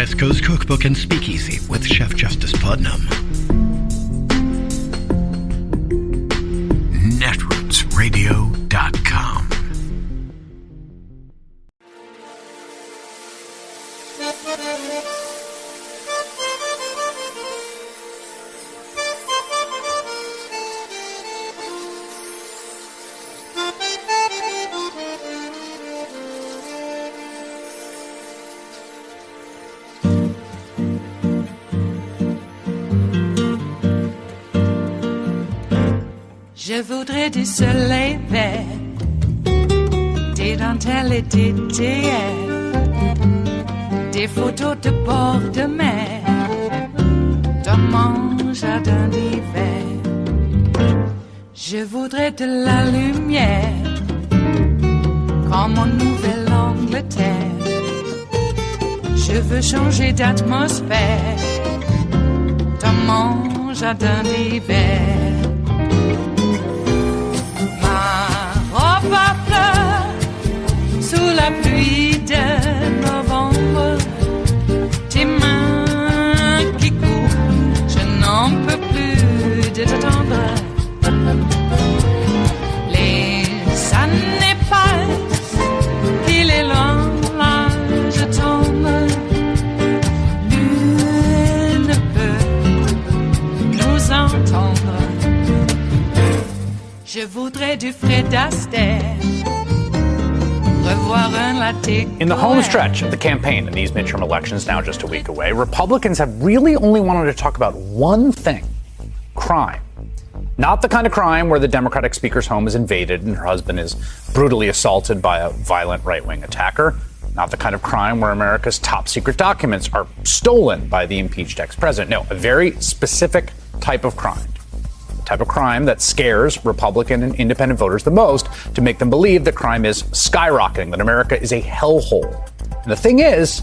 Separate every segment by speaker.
Speaker 1: West Coast Cookbook and Speakeasy with Chef Justice Putnam. Netrootsradio.com.
Speaker 2: Je voudrais du soleil vert, des dentelles et des théières, des photos de bord de mer, dans mon jardin d'hiver. Je voudrais de la lumière, comme en Nouvelle-Angleterre. Je veux changer d'atmosphère, dans mon jardin d'hiver. Ma fleur sous la pluie de novembre, tes mains qui courent, je n'en peux plus de t'attendre. Les années passent, qu'il est loin, là je tombe. Nul ne peut nous entendre. Je voudrais du Fred Astaire, revoir un latte.
Speaker 3: In the home stretch of the campaign in these midterm elections, now just a week away, Republicans have really only wanted to talk about one thing: crime. Not the kind of crime where the Democratic speaker's home is invaded and her husband is brutally assaulted by a violent right-wing attacker. Not the kind of crime where America's top secret documents are stolen by the impeached ex-president. No, a very specific type of crime. Type of crime that scares Republican and independent voters the most, to make them believe that crime is skyrocketing, that America is a hellhole. And the thing is,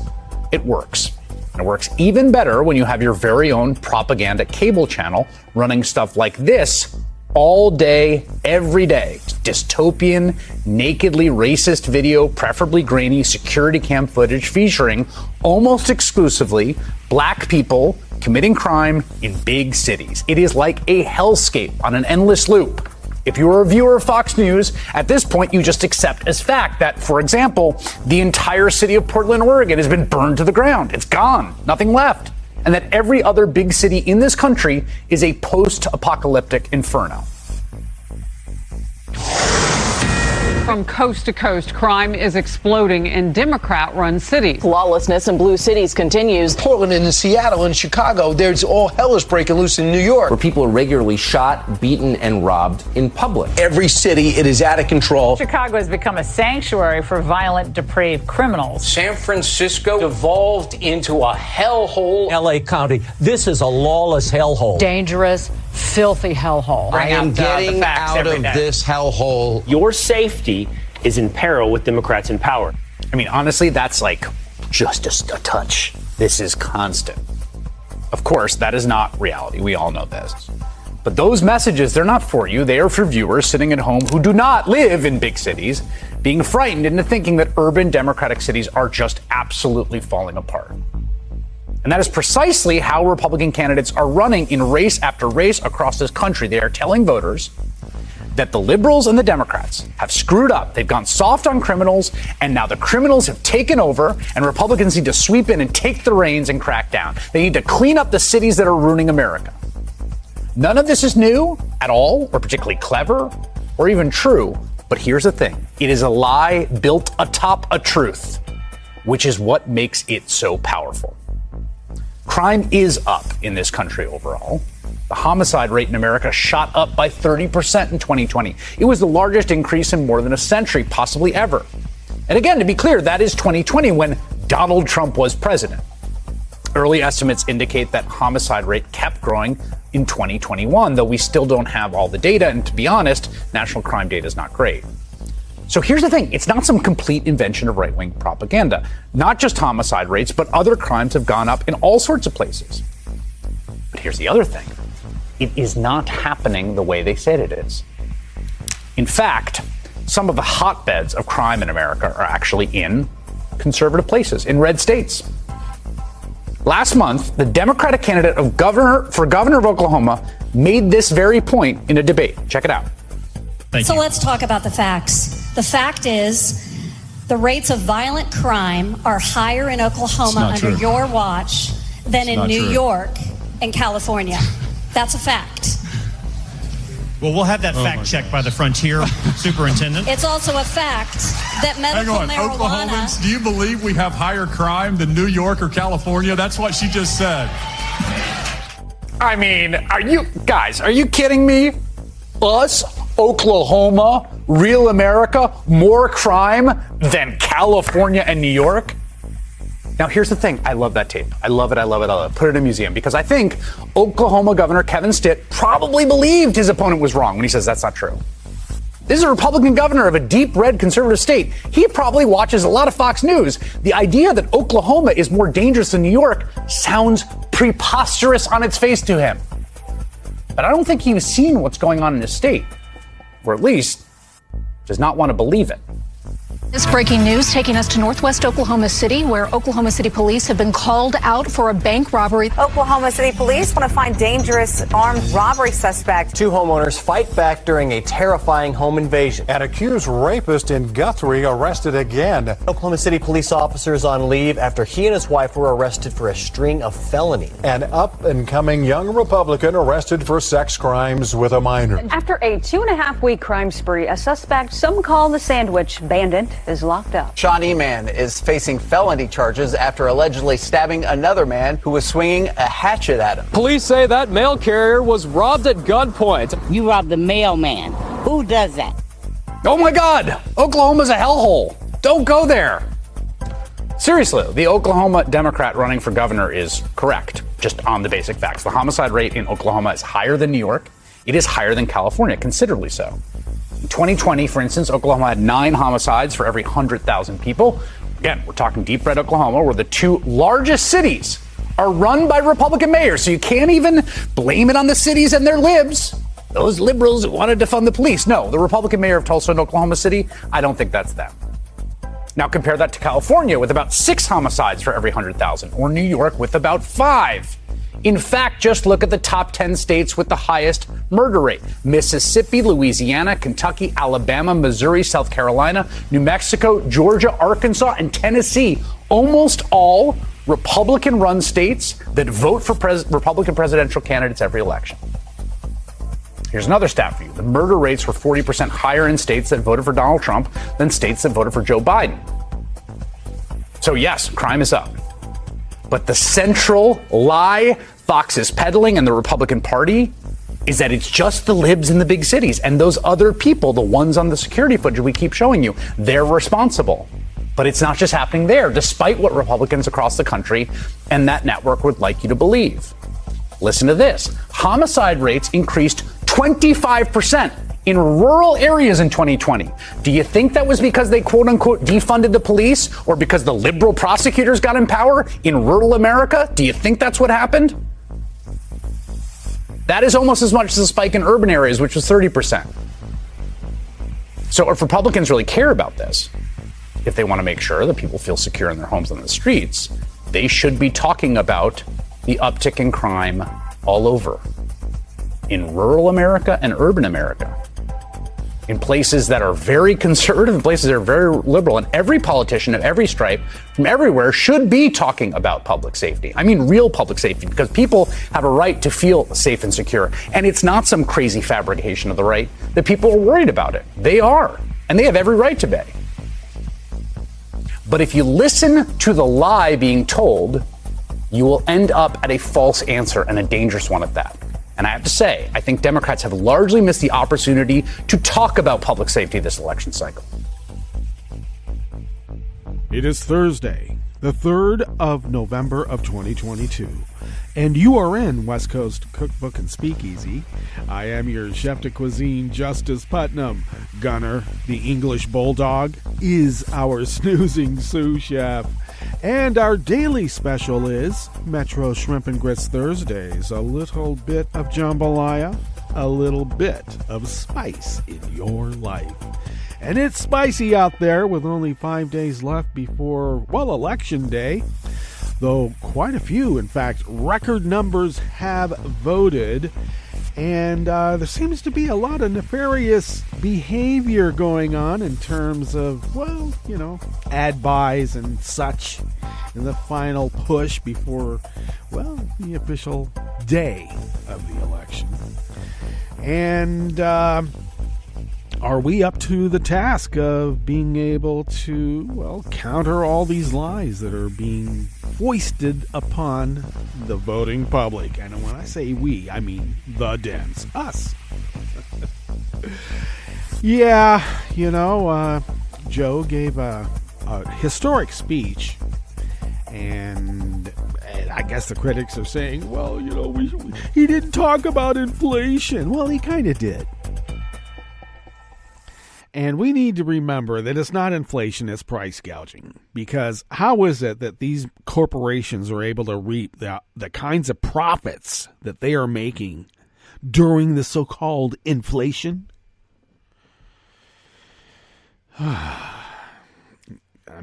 Speaker 3: it works. And it works even better when you have your very own propaganda cable channel running stuff like this all day, every day. Dystopian, nakedly racist video, preferably grainy security cam footage featuring almost exclusively black people committing crime in big cities. It is like a hellscape on an endless loop. If you're a viewer of Fox News, at this point you just accept as fact that, for example, the entire city of Portland, Oregon has been burned to the ground. It's gone. Nothing left. And that every other big city in this country is a post-apocalyptic inferno.
Speaker 4: From coast to coast, crime is exploding in Democrat-run cities.
Speaker 5: Lawlessness in blue cities continues.
Speaker 6: Portland and Seattle and Chicago, there's all hell is breaking loose in New York,
Speaker 7: where people are regularly shot, beaten, and robbed in public.
Speaker 6: Every city, it is out of control.
Speaker 8: Chicago has become a sanctuary for violent, depraved criminals.
Speaker 9: San Francisco devolved into a hellhole.
Speaker 10: LA County, this is a lawless hellhole.
Speaker 8: Dangerous, filthy hellhole.
Speaker 6: I am getting out of this hellhole.
Speaker 9: Your safety is in peril with Democrats in power.
Speaker 3: I mean, honestly, that's like just a touch. This is constant. Of course, that is not reality. We all know this. But those messages, they're not for you. They are for viewers sitting at home who do not live in big cities, being frightened into thinking that urban Democratic cities are just absolutely falling apart. And that is precisely how Republican candidates are running in race after race across this country. They are telling voters that the liberals and the Democrats have screwed up. They've gone soft on criminals, and now the criminals have taken over, and Republicans need to sweep in and take the reins and crack down. They need to clean up the cities that are ruining America. None of this is new at all, or particularly clever, or even true. But here's the thing. It is a lie built atop a truth, which is what makes it so powerful. Crime is up in this country overall. The homicide rate in America shot up by 30% in 2020. It was the largest increase in more than a century, possibly ever. And again, to be clear, that is 2020 when Donald Trump was president. Early estimates indicate that homicide rate kept growing in 2021, though we still don't have all the data. And to be honest, national crime data is not great. So here's the thing. It's not some complete invention of right-wing propaganda. Not just homicide rates, but other crimes have gone up in all sorts of places. But here's the other thing. It is not happening the way they said it is. In fact, some of the hotbeds of crime in America are actually in conservative places, in red states. Last month, the Democratic candidate for governor of Oklahoma made this very point in a debate. Check it out.
Speaker 11: So let's talk about the facts. The fact is, the rates of violent crime are higher in Oklahoma under your watch than in New York and California. That's a fact.
Speaker 12: Well, we'll have that fact checked by the Frontier Superintendent.
Speaker 11: It's also a fact that medical marijuana...
Speaker 13: Oklahomans, do you believe we have higher crime than New York or California? That's what she just said.
Speaker 3: I mean, are you kidding me? Us, Oklahoma, real America, more crime than California and New York? Now, here's the thing. I love that tape. I love it. Put it in a museum because I think Oklahoma Governor Kevin Stitt probably believed his opponent was wrong when he says that's not true. This is a Republican governor of a deep red conservative state. He probably watches a lot of Fox News. The idea that Oklahoma is more dangerous than New York sounds preposterous on its face to him. But I don't think he's seen what's going on in his state, or at least does not want to believe it.
Speaker 14: This breaking news taking us to northwest Oklahoma City, where Oklahoma City police have been called out for a bank robbery.
Speaker 15: Oklahoma City police want to find dangerous armed robbery suspect.
Speaker 16: 2 homeowners fight back during a terrifying home invasion.
Speaker 17: An accused rapist in Guthrie arrested again.
Speaker 16: Oklahoma City police officers on leave after he and his wife were arrested for a string of felonies.
Speaker 17: An up-and-coming young Republican arrested for sex crimes with a minor.
Speaker 18: After a 2.5-week crime spree, a suspect some call the Sandwich Bandit is locked up.
Speaker 19: Sean Eman is facing felony charges after allegedly stabbing another man who was swinging a hatchet at him.
Speaker 20: Police say that mail carrier was robbed at gunpoint.
Speaker 21: You robbed the mailman. Who does that?
Speaker 3: Oh my God! Oklahoma's a hellhole. Don't go there. Seriously, the Oklahoma Democrat running for governor is correct, just on the basic facts. The homicide rate in Oklahoma is higher than New York. It is higher than California, considerably so. In 2020, for instance, Oklahoma had 9 homicides for every 100,000 people. Again, we're talking deep red Oklahoma, where the 2 largest cities are run by Republican mayors. So you can't even blame it on the cities and their libs, those liberals who wanted to fund the police. No, the Republican mayor of Tulsa and Oklahoma City, I don't think that's them. Now compare that to California with about 6 homicides for every 100,000, or New York with about 5. In fact, just look at the top 10 states with the highest murder rate. Mississippi, Louisiana, Kentucky, Alabama, Missouri, South Carolina, New Mexico, Georgia, Arkansas, and Tennessee. Almost all Republican-run states that vote for Republican presidential candidates every election. Here's another stat for you. The murder rates were 40% higher in states that voted for Donald Trump than states that voted for Joe Biden. So yes, crime is up. But the central lie Fox is peddling and the Republican Party is that it's just the libs in the big cities and those other people, the ones on the security footage we keep showing you, they're responsible. But it's not just happening there, despite what Republicans across the country and that network would like you to believe. Listen to this. Homicide rates increased 25% in rural areas in 2020. Do you think that was because they quote unquote defunded the police or because the liberal prosecutors got in power in rural America? Do you think that's what happened? That is almost as much as the spike in urban areas, which was 30%. So if Republicans really care about this, if they want to make sure that people feel secure in their homes and the streets, they should be talking about the uptick in crime all over. In rural America and urban America. In places that are very conservative, in places that are very liberal, and every politician of every stripe from everywhere should be talking about public safety. I mean real public safety, because people have a right to feel safe and secure. And it's not some crazy fabrication of the right that people are worried about it. They are, and they have every right to be. But if you listen to the lie being told, you will end up at a false answer, and a dangerous one at that. And I have to say, I think Democrats have largely missed the opportunity to talk about public safety this election cycle.
Speaker 22: It is Thursday, the 3rd of November of 2022, and you are in West Coast Cookbook and Speakeasy. I am your chef de cuisine, Justice Putnam. Gunner, the English bulldog, is our snoozing sous chef. And our daily special is Metro Shrimp and Grits Thursdays. A little bit of jambalaya, a little bit of spice in your life. And it's spicy out there with only 5 days left before, well, Election Day. though quite a few, in fact, record numbers have voted. And there seems to be a lot of nefarious behavior going on in terms of, well, ad buys and such in the final push before, well, the official day of the election. And are we up to the task of being able to, well, counter all these lies that are being foisted upon the voting public? And when I say we, I mean the Dems, us. Yeah, Joe gave a historic speech, and I guess the critics are saying, well, he didn't talk about inflation. Well, he kind of did. And we need to remember that it's not inflation, it's price gouging. Because how is it that these corporations are able to reap the kinds of profits that they are making during the so-called inflation? I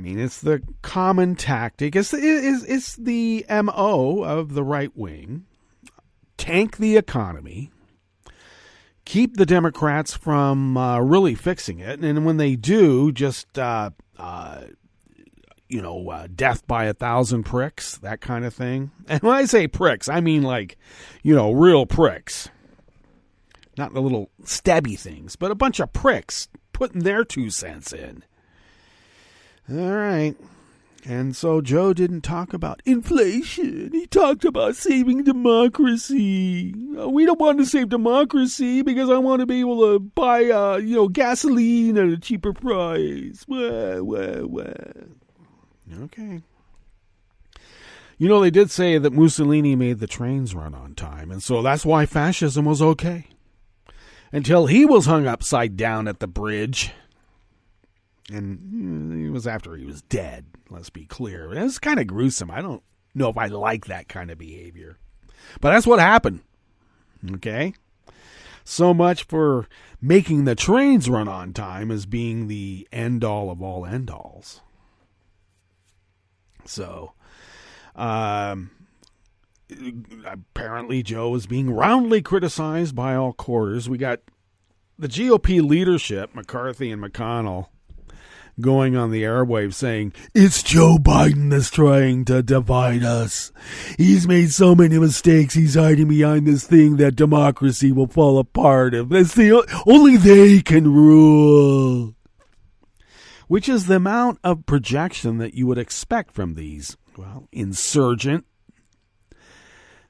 Speaker 22: mean, it's the common tactic. It's the MO of the right wing. Tank the economy. Keep the Democrats from really fixing it. And when they do, just, death by 1,000 pricks, that kind of thing. And when I say pricks, I mean real pricks. Not the little stabby things, but a bunch of pricks putting their 2 cents in. All right. And so Joe didn't talk about inflation. He talked about saving democracy. We don't want to save democracy because I want to be able to buy, gasoline at a cheaper price. Okay. They did say that Mussolini made the trains run on time, and so that's why fascism was okay. Until he was hung upside down at the bridge. And it was after he was dead, let's be clear. It was kind of gruesome. I don't know if I like that kind of behavior. But that's what happened. Okay? So much for making the trains run on time as being the end-all of all end-alls. So, apparently Joe is being roundly criticized by all quarters. We got the GOP leadership, McCarthy and McConnell, going on the airwaves saying, it's Joe Biden that's trying to divide us. He's made so many mistakes. He's hiding behind this thing that democracy will fall apart. Only they can rule. Which is the amount of projection that you would expect from these, well, insurgent,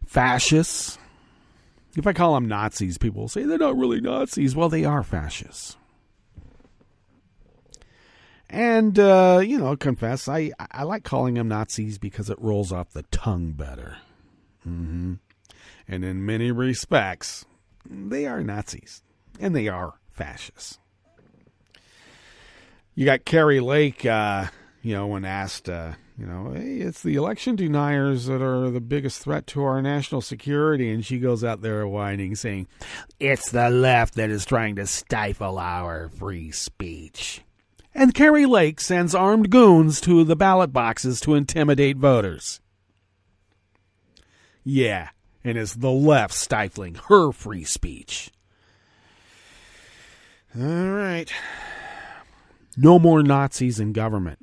Speaker 22: fascists. If I call them Nazis, people will say they're not really Nazis. Well, they are fascists. And, confess, I like calling them Nazis because it rolls off the tongue better. Mm-hmm. And in many respects, they are Nazis. And they are fascists. You got Carrie Lake, when asked, hey, it's the election deniers that are the biggest threat to our national security. And she goes out there whining, saying, it's the left that is trying to stifle our free speech. And Carrie Lake sends armed goons to the ballot boxes to intimidate voters. Yeah, and it's the left stifling her free speech. All right. No more Nazis in government.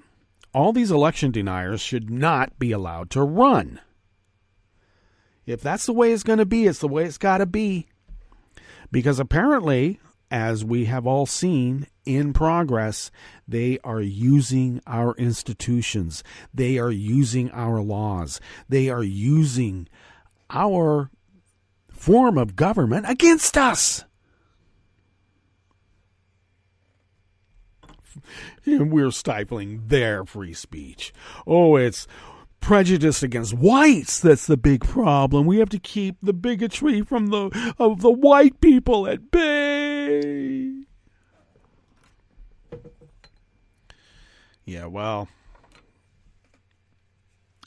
Speaker 22: All these election deniers should not be allowed to run. If that's the way it's going to be, it's the way it's got to be. Because apparently, as we have all seen in progress, they are using our institutions. They are using our laws. They are using our form of government against us. And we're stifling their free speech. Oh, it's prejudice against whites that's the big problem. We have to keep the bigotry of the white people at bay. Yeah, well,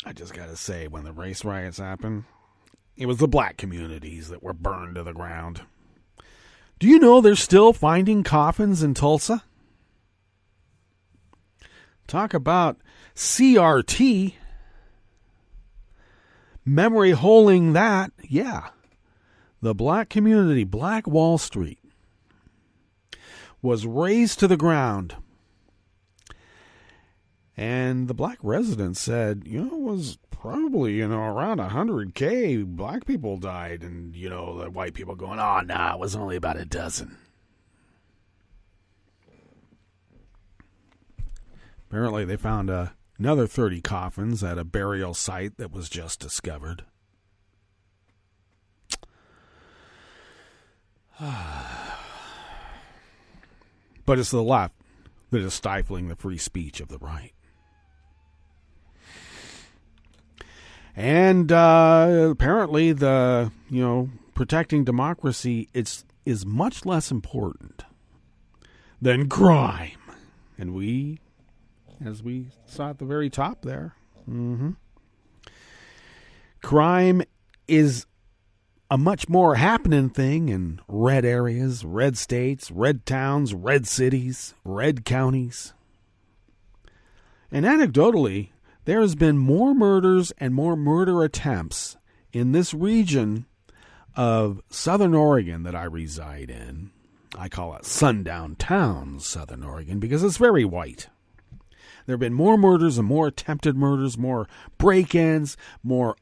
Speaker 22: I just got to say, when the race riots happened, it was the black communities that were burned to the ground. Do you know they're still finding coffins in Tulsa? Talk about CRT. memory holding that, yeah, the black community, Black Wall Street, was razed to the ground. And the black residents said, it was probably, around 100K black people died. And, the white people going, oh, no, it was only about a dozen. Apparently they found another 30 coffins at a burial site that was just discovered. But it's the left that is stifling the free speech of the right. And apparently the, protecting democracy is much less important than crime. And we, as we saw at the very top there, crime is a much more happening thing in red areas, red states, red towns, red cities, red counties. And anecdotally, there has been more murders and more murder attempts in this region of Southern Oregon that I reside in. I call it Sundown Town, Southern Oregon, because it's very white. There have been more murders and more attempted murders, more break-ins, more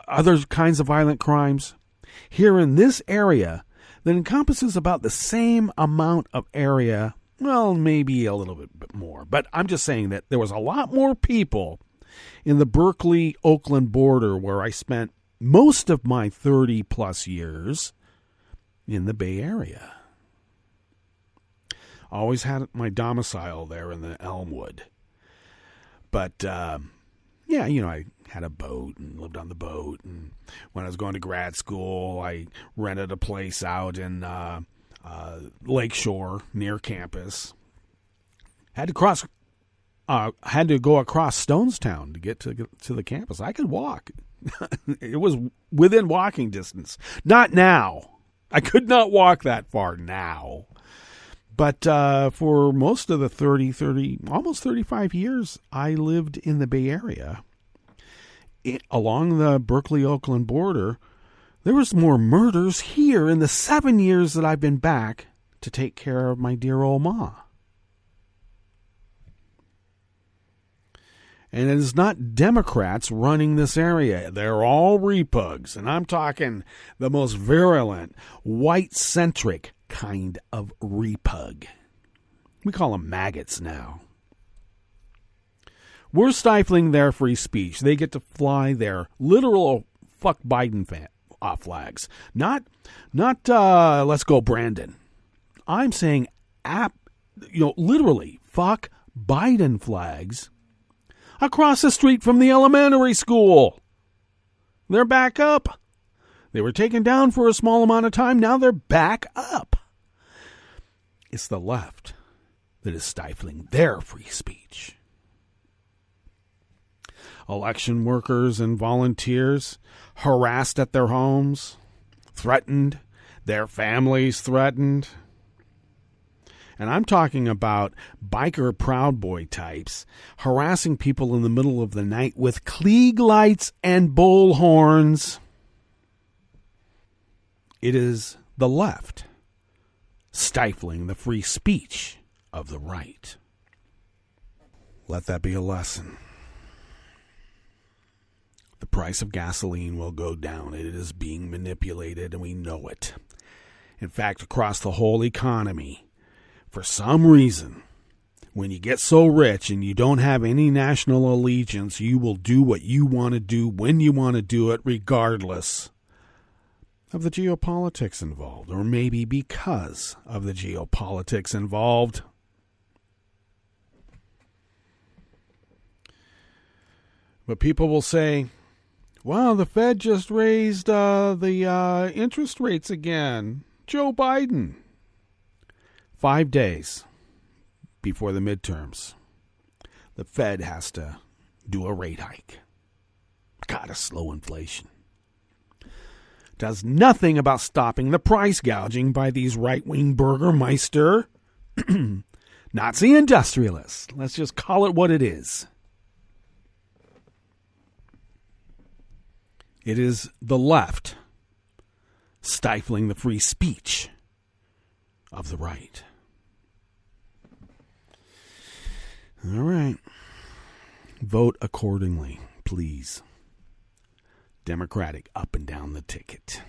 Speaker 22: other kinds of violent crimes here in this area that encompasses about the same amount of area, well, maybe a little bit more. But I'm just saying that there was a lot more people in the Berkeley-Oakland border where I spent most of my 30-plus years in the Bay Area. Always had my domicile there in the Elmwood. But, I had a boat and lived on the boat. And when I was going to grad school, I rented a place out in Lakeshore near campus. Had to go across Stonestown to get to the campus. I could walk. It was within walking distance. Not now. I could not walk that far now. But for most of the almost 35 years, I lived in the Bay Area. Along the Berkeley-Oakland border, there was more murders here in the 7 years that I've been back to take care of my dear old ma. And it is not Democrats running this area. They're all repugs. And I'm talking the most virulent, white-centric kind of repug. We call them maggots now. We're stifling their free speech. They get to fly their literal fuck Biden flags. Not let's go Brandon. I'm saying literally fuck Biden flags across the street from the elementary school. They're back up. They were taken down for a small amount of time. Now they're back up. It's the left that is stifling their free speech. Election workers and volunteers harassed at their homes, threatened, their families threatened. And I'm talking about biker Proud Boy types harassing people in the middle of the night with Klieg lights and bullhorns. It is the left stifling the free speech of the right. Let that be a lesson. The price of gasoline will go down. It is being manipulated, and we know it. In fact, across the whole economy, for some reason, when you get so rich and you don't have any national allegiance, you will do what you want to do when you want to do it, regardless of the geopolitics involved, or maybe because of the geopolitics involved. But people will say, well, the Fed just raised the interest rates again. Joe Biden. 5 days before the midterms, the Fed has to do a rate hike. Gotta slow inflation. Does nothing about stopping the price gouging by these right-wing Burgermeister Nazi industrialists. Let's just call it what it is. It is the left stifling the free speech of the right. All right. Vote accordingly, please. Democratic up and down the ticket.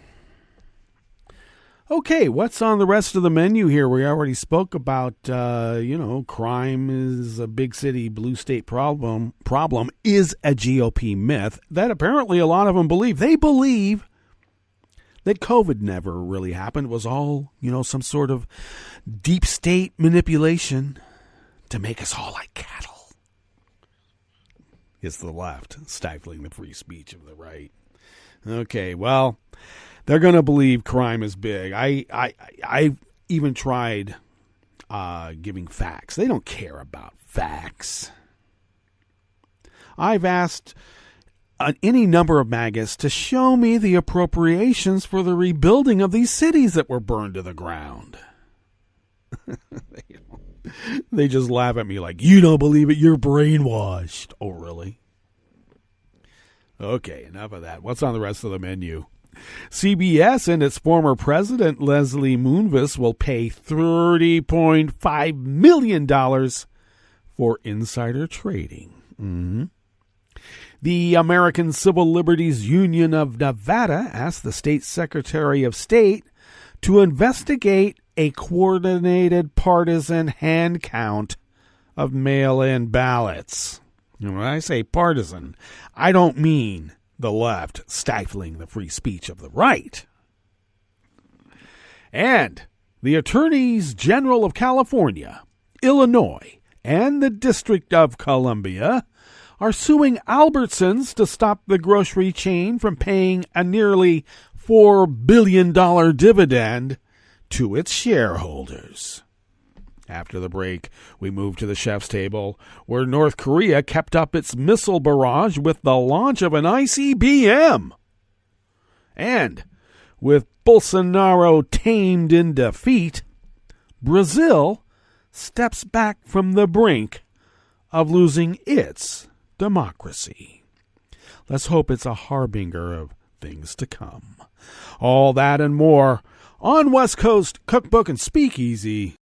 Speaker 22: Okay, what's on the rest of the menu here? We already spoke about, crime is a big city, blue state problem is a GOP myth that apparently a lot of them believe. They believe that COVID never really happened. It was all, some sort of deep state manipulation to make us all like cattle. It's the left stifling the free speech of the right. Okay, well, they're going to believe crime is big. I even tried giving facts. They don't care about facts. I've asked any number of MAGAs to show me the appropriations for the rebuilding of these cities that were burned to the ground. They just laugh at me like, you don't believe it, you're brainwashed. Oh, really? Okay, enough of that. What's on the rest of the menu? CBS and its former president, Leslie Moonves, will pay $30.5 million for insider trading. Mm-hmm. The American Civil Liberties Union of Nevada asked the state Secretary of State to investigate a coordinated partisan hand count of mail-in ballots. And when I say partisan, I don't mean the left stifling the free speech of the right. And the Attorneys General of California, Illinois, and the District of Columbia are suing Albertsons to stop the grocery chain from paying a nearly $4 billion dividend to its shareholders. After the break, we move to the chef's table, where North Korea kept up its missile barrage with the launch of an ICBM. And with Bolsonaro tamed in defeat, Brazil steps back from the brink of losing its democracy. Let's hope it's a harbinger of things to come. All that and more on West Coast Cookbook and Speakeasy.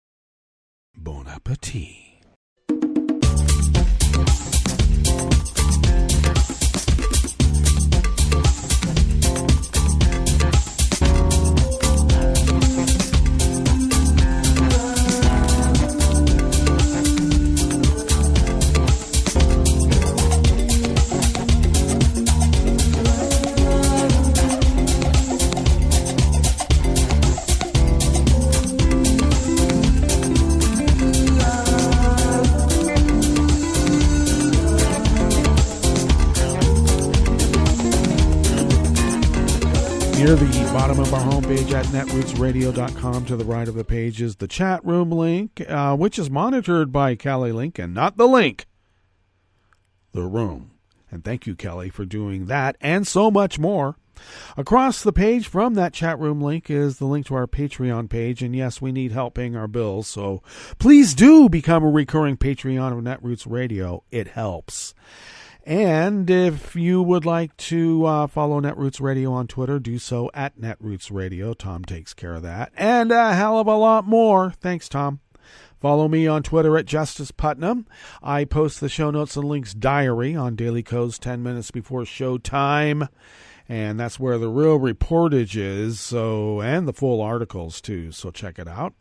Speaker 22: Bon appetit. Near the bottom of our homepage at netrootsradio.com, to the right of the page is the chat room link, which is monitored by Kelly Lincoln, not the link, the room. And thank you, Kelly, for doing that and so much more. Across the page from that chat room link is the link to our Patreon page. And yes, we need help paying our bills, so please do become a recurring Patreon of Netroots Radio. It helps. And if you would like to follow Netroots Radio on Twitter, do so at Netroots Radio. Tom takes care of that. And a hell of a lot more. Thanks, Tom. Follow me on Twitter at Justice Putnam. I post the show notes and links diary on Daily Codes 10 minutes before showtime. And that's where the real reportage is, and the full articles, too. So check it out.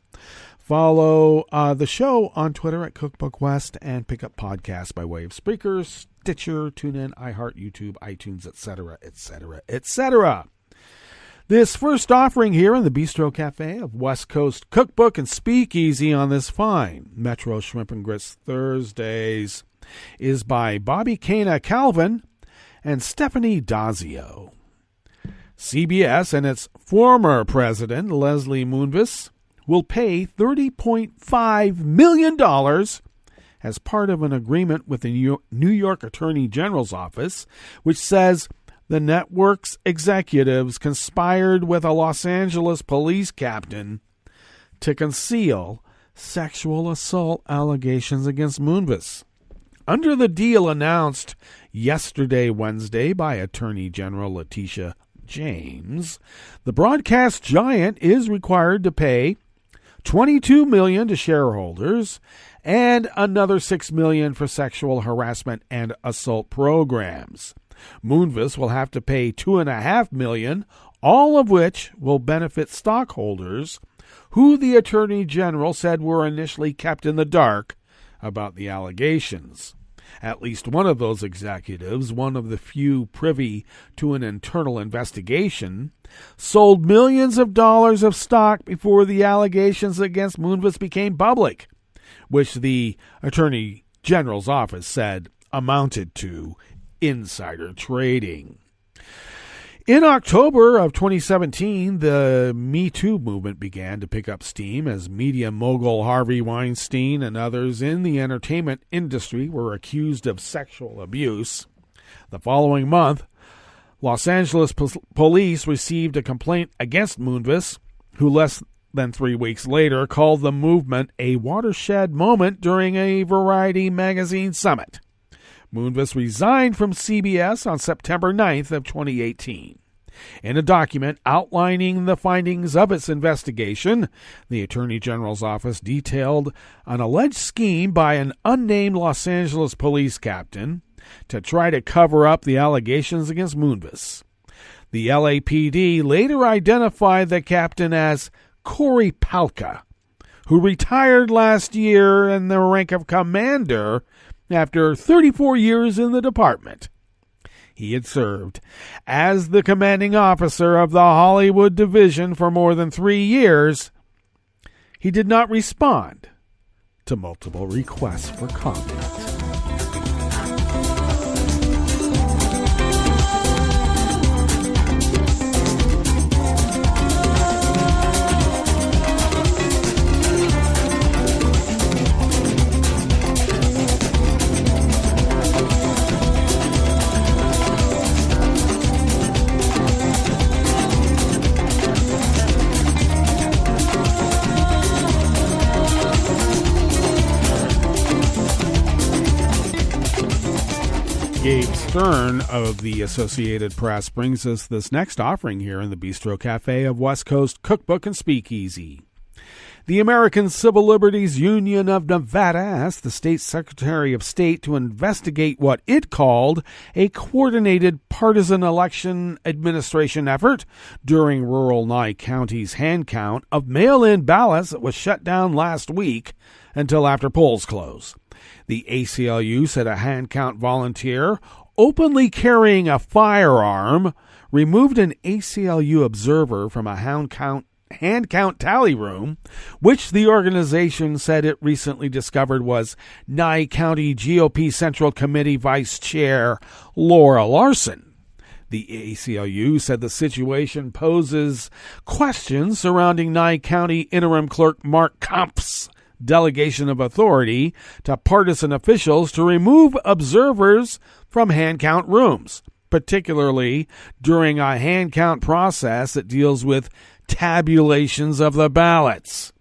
Speaker 22: Follow the show on Twitter at Cookbook West and pick up podcasts by way of Spreaker, Stitcher, TuneIn, iHeart, YouTube, iTunes, etc., etc., etc. This first offering here in the Bistro Cafe of West Coast Cookbook and Speakeasy on this fine Metro Shrimp and Grits Thursdays is by Bobby Cana Calvin and Stephanie Dazio. CBS and its former president, Leslie Moonves, will pay $30.5 million as part of an agreement with the New York Attorney General's office, which says the network's executives conspired with a Los Angeles police captain to conceal sexual assault allegations against Moonves. Under the deal announced yesterday, Wednesday, by Attorney General Letitia James, the broadcast giant is required to pay $22 million to shareholders and another $6 million for sexual harassment and assault programs. Moonves will have to pay $2.5 million, all of which will benefit stockholders who the Attorney General said were initially kept in the dark about the allegations. At least one of those executives, one of the few privy to an internal investigation, sold millions of dollars of stock before the allegations against Moonves became public, which the Attorney General's office said amounted to insider trading. In October of 2017, the Me Too movement began to pick up steam as media mogul Harvey Weinstein and others in the entertainment industry were accused of sexual abuse. The following month, Los Angeles police received a complaint against Moonves, who less than 3 weeks later called the movement a watershed moment during a Variety magazine summit. Moonves resigned from CBS on September 9th of 2018. In a document outlining the findings of its investigation, the Attorney General's office detailed an alleged scheme by an unnamed Los Angeles police captain to try to cover up the allegations against Moonves. The LAPD later identified the captain as Corey Palka, who retired last year in the rank of commander after 34 years in the department. He had served as the commanding officer of the Hollywood division for more than 3 years. He did not respond to multiple requests for comment. Gabe Stern of the Associated Press brings us this next offering here in the Bistro Cafe of West Coast Cookbook and Speakeasy. The American Civil Liberties Union of Nevada asked the state Secretary of State to investigate what it called a coordinated partisan election administration effort during rural Nye County's hand count of mail-in ballots that was shut down last week until after polls close. The ACLU said a hand count volunteer openly carrying a firearm removed an ACLU observer from a hand count tally room, which the organization said it recently discovered was Nye County GOP Central Committee Vice Chair Laura Larson. The ACLU said the situation poses questions surrounding Nye County Interim Clerk Mark Kampf's delegation of authority to partisan officials to remove observers from hand count rooms, particularly during a hand count process that deals with tabulations of the ballots.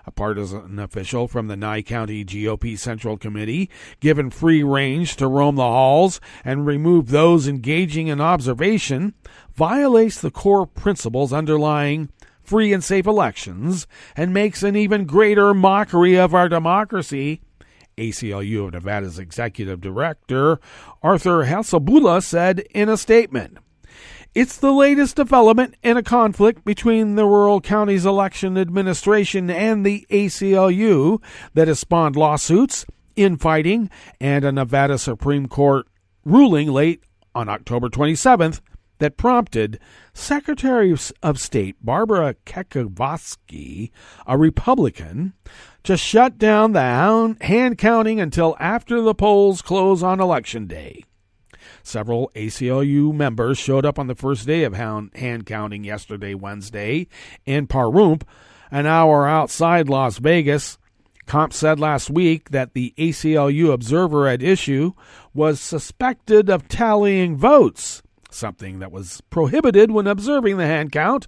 Speaker 22: A partisan official from the Nye County GOP Central Committee given free range to roam the halls and remove those engaging in observation violates the core principles underlying free and safe elections and makes an even greater mockery of our democracy, ACLU of Nevada's executive director Arthur Hasselbula said in a statement. It's the latest development in a conflict between the rural county's election administration and the ACLU that has spawned lawsuits, infighting, and a Nevada Supreme Court ruling late on October 27th that prompted Secretary of State Barbara Kekavosky, a Republican, to shut down the hand counting until after the polls close on Election Day. Several ACLU members showed up on the first day of hand counting yesterday, Wednesday, in Pahrump, an hour outside Las Vegas. Comp said last week that the ACLU observer at issue was suspected of tallying votes, something that was prohibited when observing the hand count,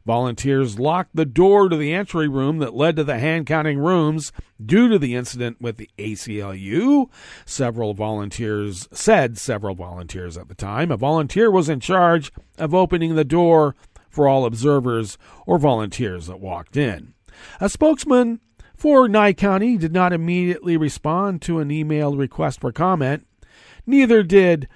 Speaker 22: Volunteers locked the door to the entry room that led to the hand-counting rooms due to the incident with the ACLU. Several volunteers at the time. A volunteer was in charge of opening the door for all observers or volunteers that walked in. A spokesman for Nye County did not immediately respond to an emailed request for comment. Neither did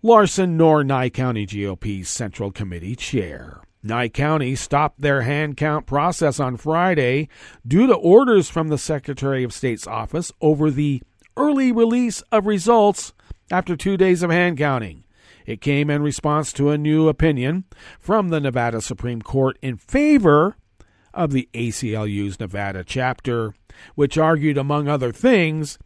Speaker 22: Larson nor Nye County GOP Central Committee Chair. Nye County stopped their hand count process on Friday due to orders from the Secretary of State's office over the early release of results after 2 days of hand counting. It came in response to a new opinion from the Nevada Supreme Court in favor of the ACLU's Nevada chapter, which argued, among other things,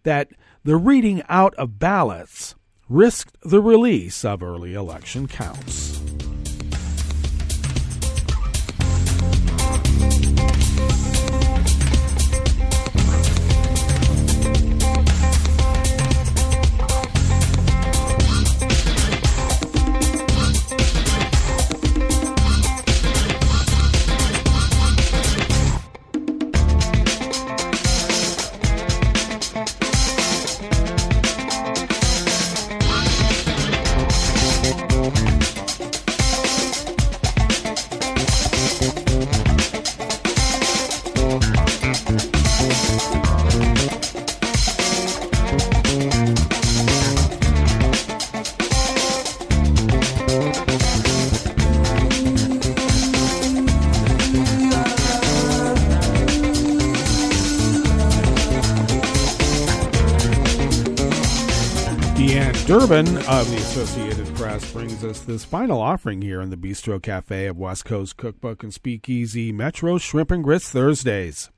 Speaker 22: that the reading out of ballots risked the release of early election counts. Durbin of the Associated Press brings us this final offering here in the Bistro Cafe of West Coast Cookbook and Speakeasy Metro Shrimp and Grits Thursdays.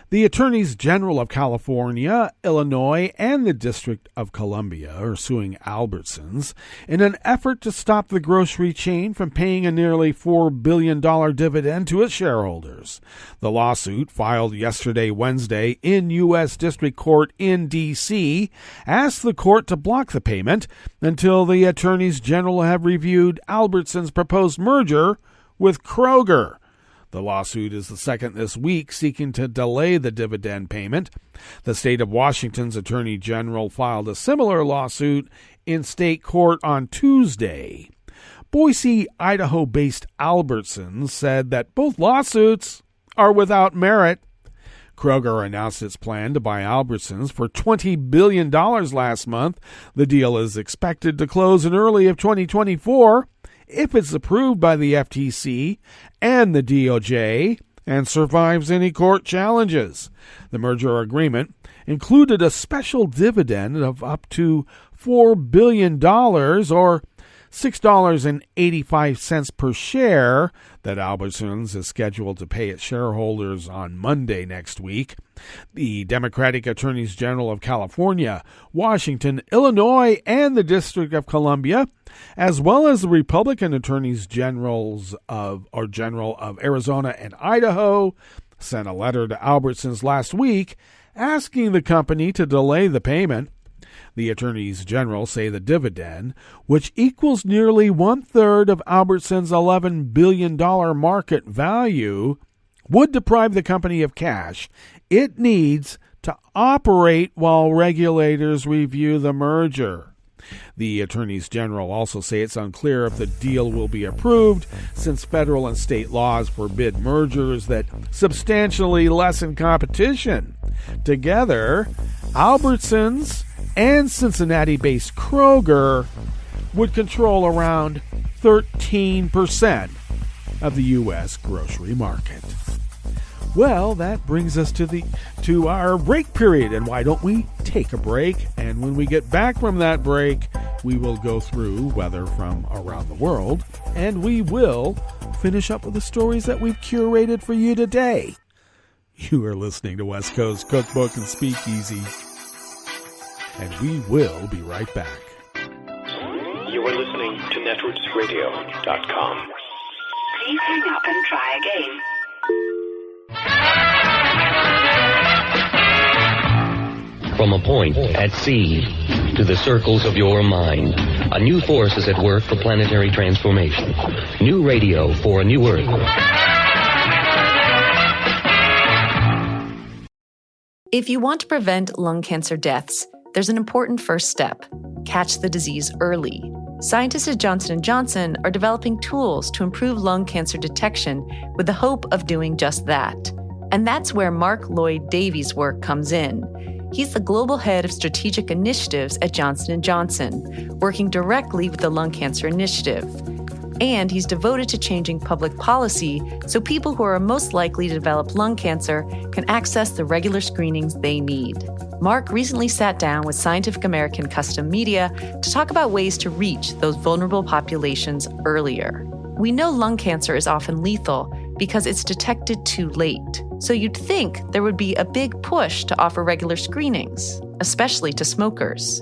Speaker 22: The Attorneys General of California, Illinois, and the District of Columbia are suing Albertsons in an effort to stop the grocery chain from paying a nearly $4 billion dividend to its shareholders. The lawsuit, filed yesterday, Wednesday, in U.S. District Court in D.C., asked the court to block the payment until the Attorneys General have reviewed Albertsons' proposed merger with Kroger. The lawsuit is the second this week seeking to delay the dividend payment. The state of Washington's Attorney General filed a similar lawsuit in state court on Tuesday. Boise, Idaho-based Albertsons said that both lawsuits are without merit. Kroger announced its plan to buy Albertsons for $20 billion last month. The deal is expected to close in early of 2024. If it's approved by the FTC and the DOJ and survives any court challenges. The merger agreement included a special dividend of up to $4 billion or $6.85 per share that Albertsons is scheduled to pay its shareholders on Monday next week. The Democratic Attorneys General of California, Washington, Illinois, and the District of Columbia, as well as the Republican Attorneys General of Arizona and Idaho, sent a letter to Albertsons last week asking the company to delay the payment. The Attorneys General say the dividend, which equals nearly one-third of Albertsons' $11 billion market value, would deprive the company of cash it needs to operate while regulators review the merger. The Attorneys General also say it's unclear if the deal will be approved, since federal and state laws forbid mergers that substantially lessen competition. Together, Albertsons and Cincinnati-based Kroger would control around 13% of the U.S. grocery market. Well, that brings us to our break period, and why don't we take a break? And when we get back from that break, we will go through weather from around the world, and we will finish up with the stories that we've curated for you today. You are listening to West Coast Cookbook and Speakeasy, and we will be right back.
Speaker 1: You are listening to netrootsradio.com.
Speaker 2: Please hang up and try again.
Speaker 4: From a point at sea to the circles of your mind, a new force is at work for planetary transformation. New radio for a new Earth.
Speaker 5: If you want to prevent lung cancer deaths, there's an important first step. Catch the disease early. Scientists at Johnson & Johnson are developing tools to improve lung cancer detection with the hope of doing just that. And that's where Mark Lloyd Davies' work comes in. He's the global head of strategic initiatives at Johnson & Johnson, working directly with the Lung Cancer Initiative. And he's devoted to changing public policy so people who are most likely to develop lung cancer can access the regular screenings they need. Mark recently sat down with Scientific American Custom Media to talk about ways to reach those vulnerable populations earlier. We know lung cancer is often lethal because it's detected too late. So you'd think there would be a big push to offer regular screenings, especially to smokers.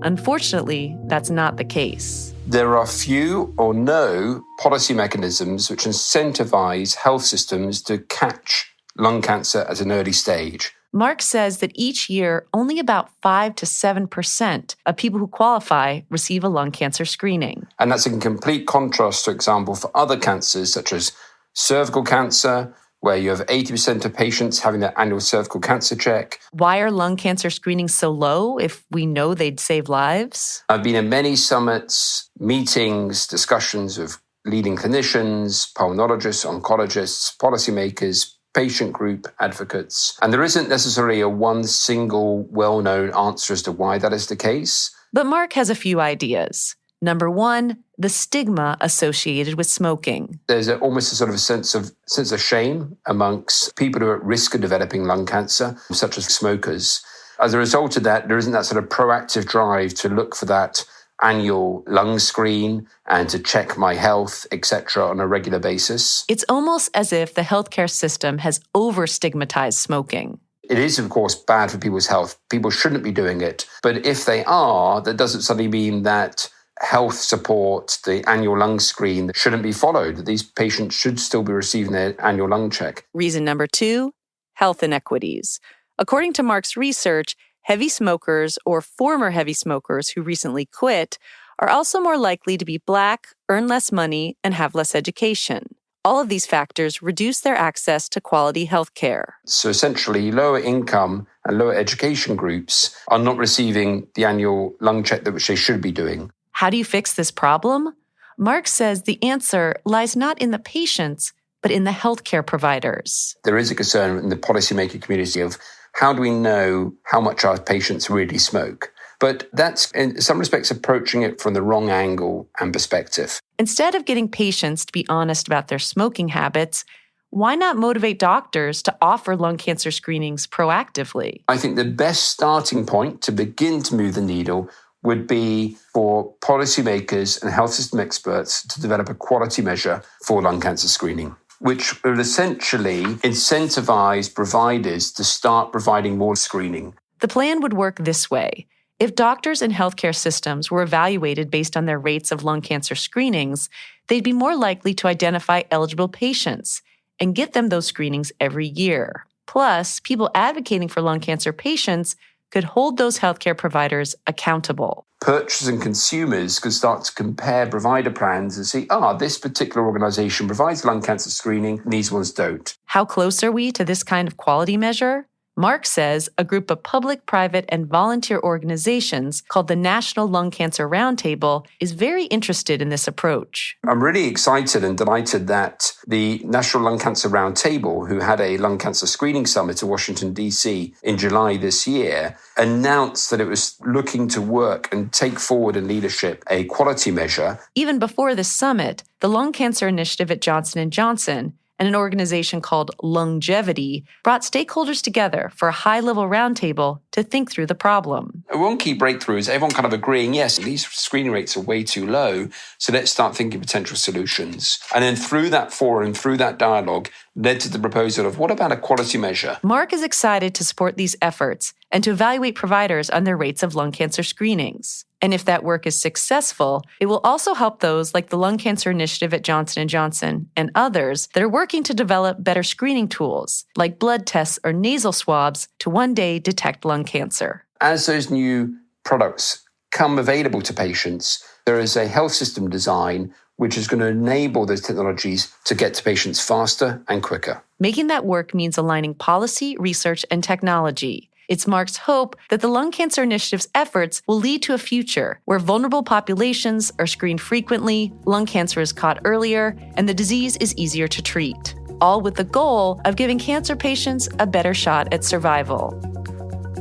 Speaker 5: Unfortunately, that's not the case.
Speaker 23: There are few or no policy mechanisms which incentivize health systems to catch lung cancer at an early stage.
Speaker 5: Mark says that each year, only about 5 to 7% of people who qualify receive a lung cancer screening.
Speaker 23: And that's in complete contrast, for example, for other cancers such as cervical cancer, where you have 80% of patients having their annual cervical cancer check.
Speaker 5: Why are lung cancer screenings so low if we know they'd save lives?
Speaker 23: I've been in many summits, meetings, discussions with leading clinicians, pulmonologists, oncologists, policymakers, patient group advocates. And there isn't necessarily a one single well-known answer as to why that is the case.
Speaker 5: But Mark has a few ideas. Number one, the stigma associated with smoking.
Speaker 23: There's almost a sort of sense of shame amongst people who are at risk of developing lung cancer, such as smokers. As a result of that, there isn't that sort of proactive drive to look for that annual lung screen and to check my health, etc., on a regular basis.
Speaker 5: It's almost as if the healthcare system has over-stigmatized smoking.
Speaker 23: It is, of course, bad for people's health. People shouldn't be doing it. But if they are, that doesn't suddenly mean that health support, the annual lung screen, shouldn't be followed. These patients should still be receiving their annual lung check.
Speaker 5: Reason number two, health inequities. According to Mark's research, heavy smokers or former heavy smokers who recently quit are also more likely to be Black, earn less money, and have less education. All of these factors reduce their access to quality health care.
Speaker 23: So essentially, lower income and lower education groups are not receiving the annual lung check that which they should be doing.
Speaker 5: How do you fix this problem? Mark says the answer lies not in the patients, but in the healthcare providers.
Speaker 23: There is a concern in the policymaker community of how do we know how much our patients really smoke? But that's, in some respects, approaching it from the wrong angle and perspective.
Speaker 5: Instead of getting patients to be honest about their smoking habits, why not motivate doctors to offer lung cancer screenings proactively?
Speaker 23: I think the best starting point to begin to move the needle would be for policymakers and health system experts to develop a quality measure for lung cancer screening, which would essentially incentivize providers to start providing more screening.
Speaker 5: The plan would work this way. If doctors and healthcare systems were evaluated based on their rates of lung cancer screenings, they'd be more likely to identify eligible patients and get them those screenings every year. Plus, people advocating for lung cancer patients could hold those healthcare providers accountable.
Speaker 23: Purchasers and consumers could start to compare provider plans and see, this particular organization provides lung cancer screening, and these ones don't.
Speaker 5: How close are we to this kind of quality measure? Mark says a group of public, private, and volunteer organizations called the National Lung Cancer Roundtable is very interested in this approach.
Speaker 23: I'm really excited and delighted that the National Lung Cancer Roundtable, who had a lung cancer screening summit in Washington, D.C. in July this year, announced that it was looking to work and take forward in leadership a quality measure.
Speaker 5: Even before this summit, the Lung Cancer Initiative at Johnson & Johnson and an organization called Longevity brought stakeholders together for a high-level roundtable to think through the problem.
Speaker 23: One key breakthrough is everyone kind of agreeing, yes, these screening rates are way too low, so let's start thinking potential solutions. And then through that forum, through that dialogue, led to the proposal of what about a quality measure?
Speaker 5: Mark is excited to support these efforts and to evaluate providers on their rates of lung cancer screenings. And if that work is successful, it will also help those like the Lung Cancer Initiative at Johnson & Johnson and others that are working to develop better screening tools, like blood tests or nasal swabs, to one day detect lung cancer.
Speaker 23: As those new products come available to patients, there is a health system design which is going to enable those technologies to get to patients faster and quicker.
Speaker 5: Making that work means aligning policy, research, and technology. It's Mark's hope that the Lung Cancer Initiative's efforts will lead to a future where vulnerable populations are screened frequently, lung cancer is caught earlier, and the disease is easier to treat, all with the goal of giving cancer patients a better shot at survival.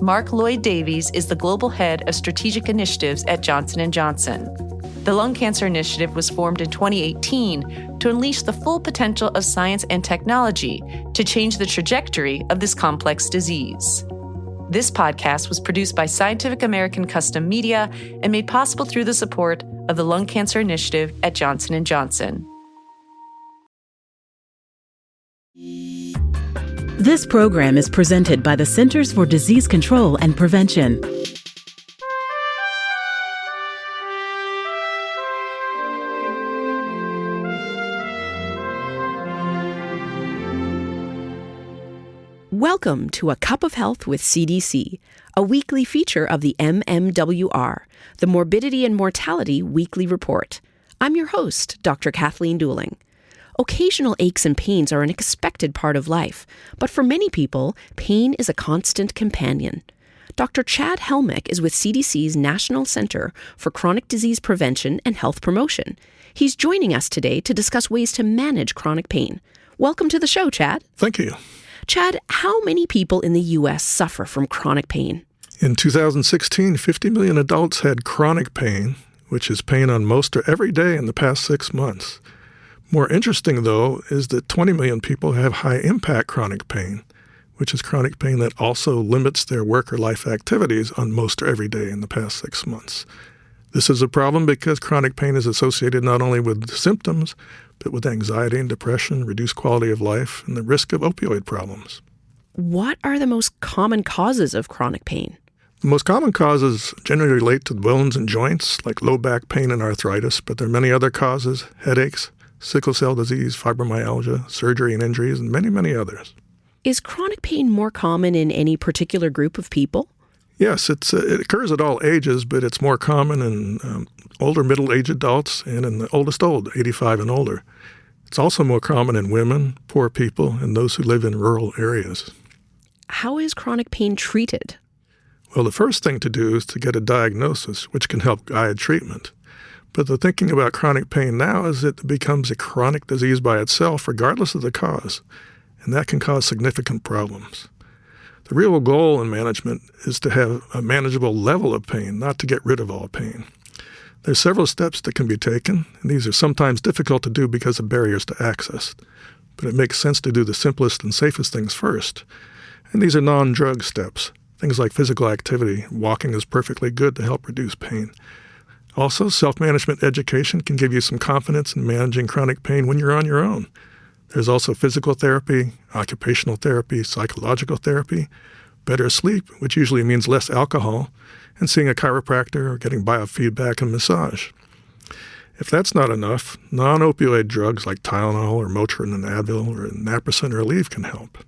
Speaker 5: Mark Lloyd Davies is the global head of strategic initiatives at Johnson & Johnson. The Lung Cancer Initiative was formed in 2018 to unleash the full potential of science and technology to change the trajectory of this complex disease. This podcast was produced by Scientific American Custom Media and made possible through the support of the Lung Cancer Initiative at Johnson & Johnson.
Speaker 7: This program is presented by the Centers for Disease Control and Prevention. Welcome to A Cup of Health with CDC, a weekly feature of the MMWR, the Morbidity and Mortality Weekly Report. I'm your host, Dr. Kathleen Dooling. Occasional aches and pains are an expected part of life, but for many people, pain is a constant companion. Dr. Chad Helmick is with CDC's National Center for Chronic Disease Prevention and Health Promotion. He's joining us today to discuss ways to manage chronic pain. Welcome to the show, Chad.
Speaker 8: Thank you.
Speaker 7: Chad, how many people in the U.S. suffer from chronic pain?
Speaker 8: In 2016, 50 million adults had chronic pain, which is pain on most or every day in the past 6 months. More interesting, though, is that 20 million people have high-impact chronic pain, which is chronic pain that also limits their work or life activities on most or every day in the past 6 months. This is a problem because chronic pain is associated not only with symptoms, but with anxiety and depression, reduced quality of life, and the risk of opioid problems.
Speaker 7: What are the most common causes of chronic pain?
Speaker 8: The most common causes generally relate to bones and joints, like low back pain and arthritis, but there are many other causes: headaches, sickle cell disease, fibromyalgia, surgery and injuries, and many, many others.
Speaker 7: Is chronic pain more common in any particular group of people?
Speaker 8: Yes, it occurs at all ages, but it's more common in older middle-aged adults and in the oldest 85 and older. It's also more common in women, poor people, and those who live in rural areas.
Speaker 7: How is chronic pain treated?
Speaker 8: Well, the first thing to do is to get a diagnosis, which can help guide treatment. But the thinking about chronic pain now is that it becomes a chronic disease by itself, regardless of the cause, and that can cause significant problems. The real goal in management is to have a manageable level of pain, not to get rid of all pain. There's several steps that can be taken, and these are sometimes difficult to do because of barriers to access. But it makes sense to do the simplest and safest things first. And these are non-drug steps. Things like physical activity. Walking is perfectly good to help reduce pain. Also, self-management education can give you some confidence in managing chronic pain when you're on your own. There's also physical therapy, occupational therapy, psychological therapy, better sleep, which usually means less alcohol, and seeing a chiropractor or getting biofeedback and massage. If that's not enough, non-opioid drugs like Tylenol or Motrin and Advil or naproxen or Aleve can help.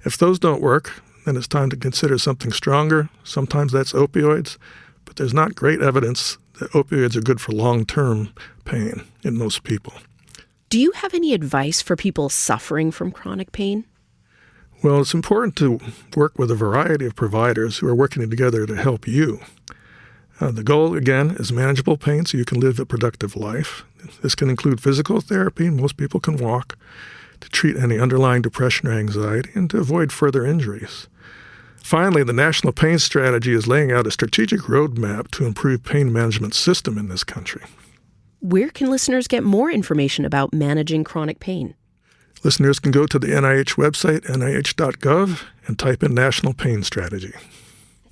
Speaker 8: If those don't work, then it's time to consider something stronger. Sometimes that's opioids, but there's not great evidence that opioids are good for long-term pain in most people.
Speaker 7: Do you have any advice for people suffering from chronic pain?
Speaker 8: Well, it's important to work with a variety of providers who are working together to help you. The goal, again, is manageable pain so you can live a productive life. This can include physical therapy, most people can walk, to treat any underlying depression or anxiety, and to avoid further injuries. Finally, the National Pain Strategy is laying out a strategic roadmap to improve pain management system in this country.
Speaker 7: Where can listeners get more information about managing chronic pain?
Speaker 8: Listeners can go to the NIH website, nih.gov, and type in National Pain Strategy.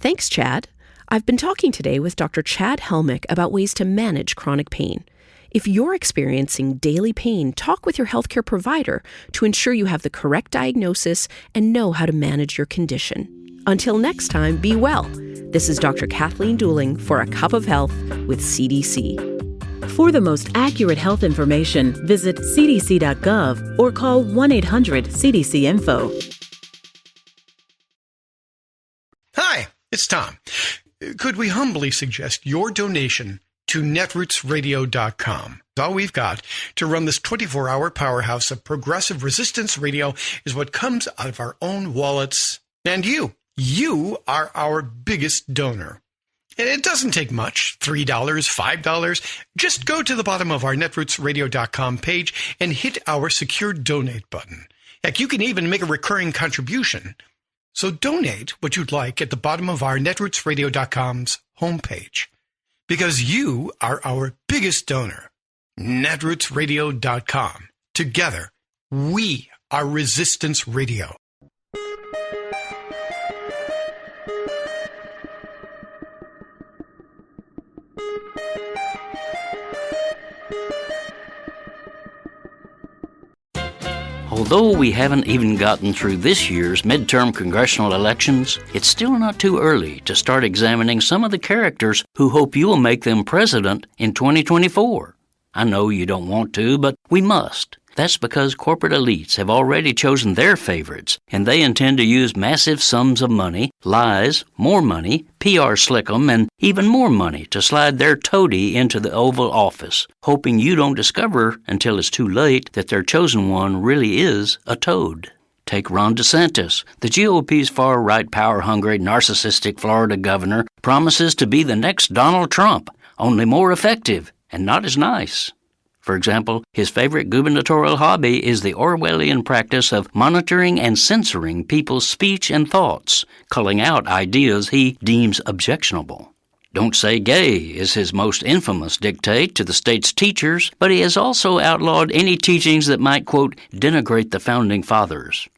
Speaker 7: Thanks, Chad. I've been talking today with Dr. Chad Helmick about ways to manage chronic pain. If you're experiencing daily pain, talk with your healthcare provider to ensure you have the correct diagnosis and know how to manage your condition. Until next time, be well. This is Dr. Kathleen Dooling for A Cup of Health with CDC. For the most accurate health information, visit cdc.gov or call 1-800-CDC-INFO.
Speaker 10: Hi,
Speaker 6: It's Tom. Could we humbly suggest your donation to netrootsradio.com? All we've got to run this 24-hour powerhouse of progressive resistance radio is what comes out of our own wallets. And you are our biggest donor. And it doesn't take much, $3, $5. Just go to the bottom of our netrootsradio.com page and hit our secure donate button. Heck, you can even make a recurring contribution. So donate what you'd like at the bottom of our netrootsradio.com's homepage. Because you are our biggest donor. netrootsradio.com. Together, we are Resistance Radio.
Speaker 9: Although we haven't even gotten through this year's midterm congressional elections, it's still not too early to start examining some of the characters who hope you will make them president in 2024. I know you don't want to, but we must. That's because corporate elites have already chosen their favorites, and they intend to use massive sums of money, lies, more money, PR slickum, and even more money to slide their toady into the Oval Office, hoping you don't discover until it's too late that their chosen one really is a toad. Take Ron DeSantis. The GOP's far-right, power-hungry, narcissistic Florida governor promises to be the next Donald Trump, only more effective and not as nice. For example, his favorite gubernatorial hobby is the Orwellian practice of monitoring and censoring people's speech and thoughts, culling out ideas he deems objectionable. Don't say gay is his most infamous dictate to the state's teachers, but he has also outlawed any teachings that might, quote, denigrate the Founding Fathers.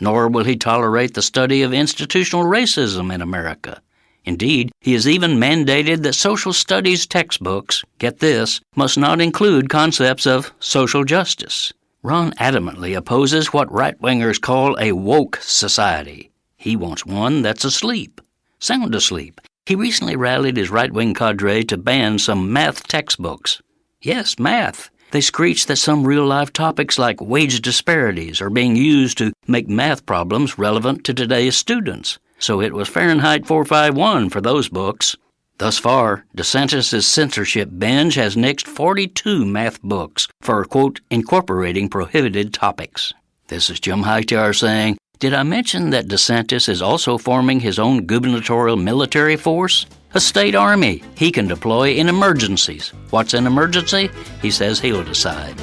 Speaker 9: Nor will he tolerate the study of institutional racism in America. Indeed, he has even mandated that social studies textbooks, get this, must not include concepts of social justice. Ron adamantly opposes what right-wingers call a woke society. He wants one that's asleep, sound asleep. He recently rallied his right-wing cadre to ban some math textbooks. Yes, math. They screeched that some real-life topics like wage disparities are being used to make math problems relevant to today's students. So it was Fahrenheit 451 for those books. Thus far, DeSantis' censorship binge has nixed 42 math books for, quote, incorporating prohibited topics. This is Jim Hightower saying, did I mention that DeSantis is also forming his own gubernatorial military force? A state army he can deploy in emergencies. What's an emergency? He says he'll decide.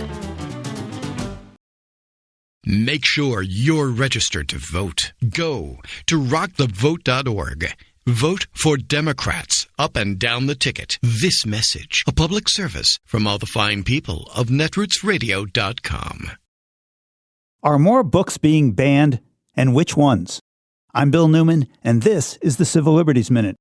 Speaker 6: Make sure you're registered to vote. Go to rockthevote.org. Vote for Democrats up and down the ticket. This message, a public service from all the fine people of netrootsradio.com.
Speaker 10: Are more books being banned, and which ones? I'm Bill Newman, and this is the Civil Liberties Minute.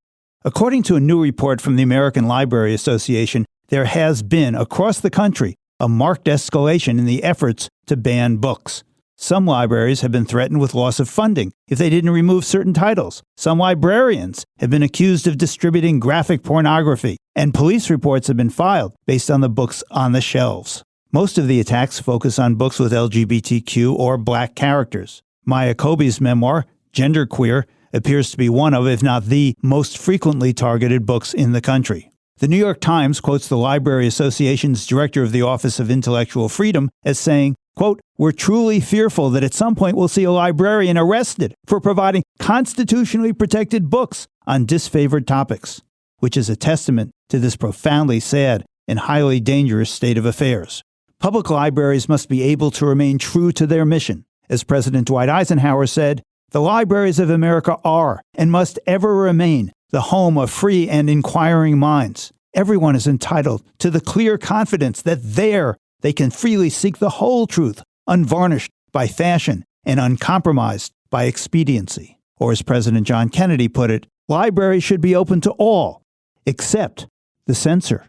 Speaker 10: According to a new report from the American Library Association, there has been, across the country, a marked escalation in the efforts to ban books. Some libraries have been threatened with loss of funding if they didn't remove certain titles. Some librarians have been accused of distributing graphic pornography, and police reports have been filed based on the books on the shelves. Most of the attacks focus on books with LGBTQ or black characters. Maya Kobe's memoir, Genderqueer, appears to be one of, if not the, most frequently targeted books in the country. The New York Times quotes the Library Association's director of the Office of Intellectual Freedom as saying, quote, we're truly fearful that at some point we'll see a librarian arrested for providing constitutionally protected books on disfavored topics, which is a testament to this profoundly sad and highly dangerous state of affairs. Public libraries must be able to remain true to their mission. As President Dwight Eisenhower said, the libraries of America are and must ever remain the home of free and inquiring minds. Everyone is entitled to the clear confidence that there they can freely seek the whole truth, unvarnished by fashion and uncompromised by expediency. Or as President John Kennedy put it, libraries should be open to all, except the censor.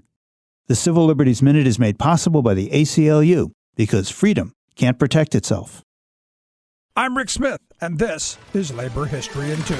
Speaker 10: The Civil Liberties Minute is made possible by the ACLU because freedom can't protect itself.
Speaker 24: I'm Rick Smith, and this is Labor History in 2.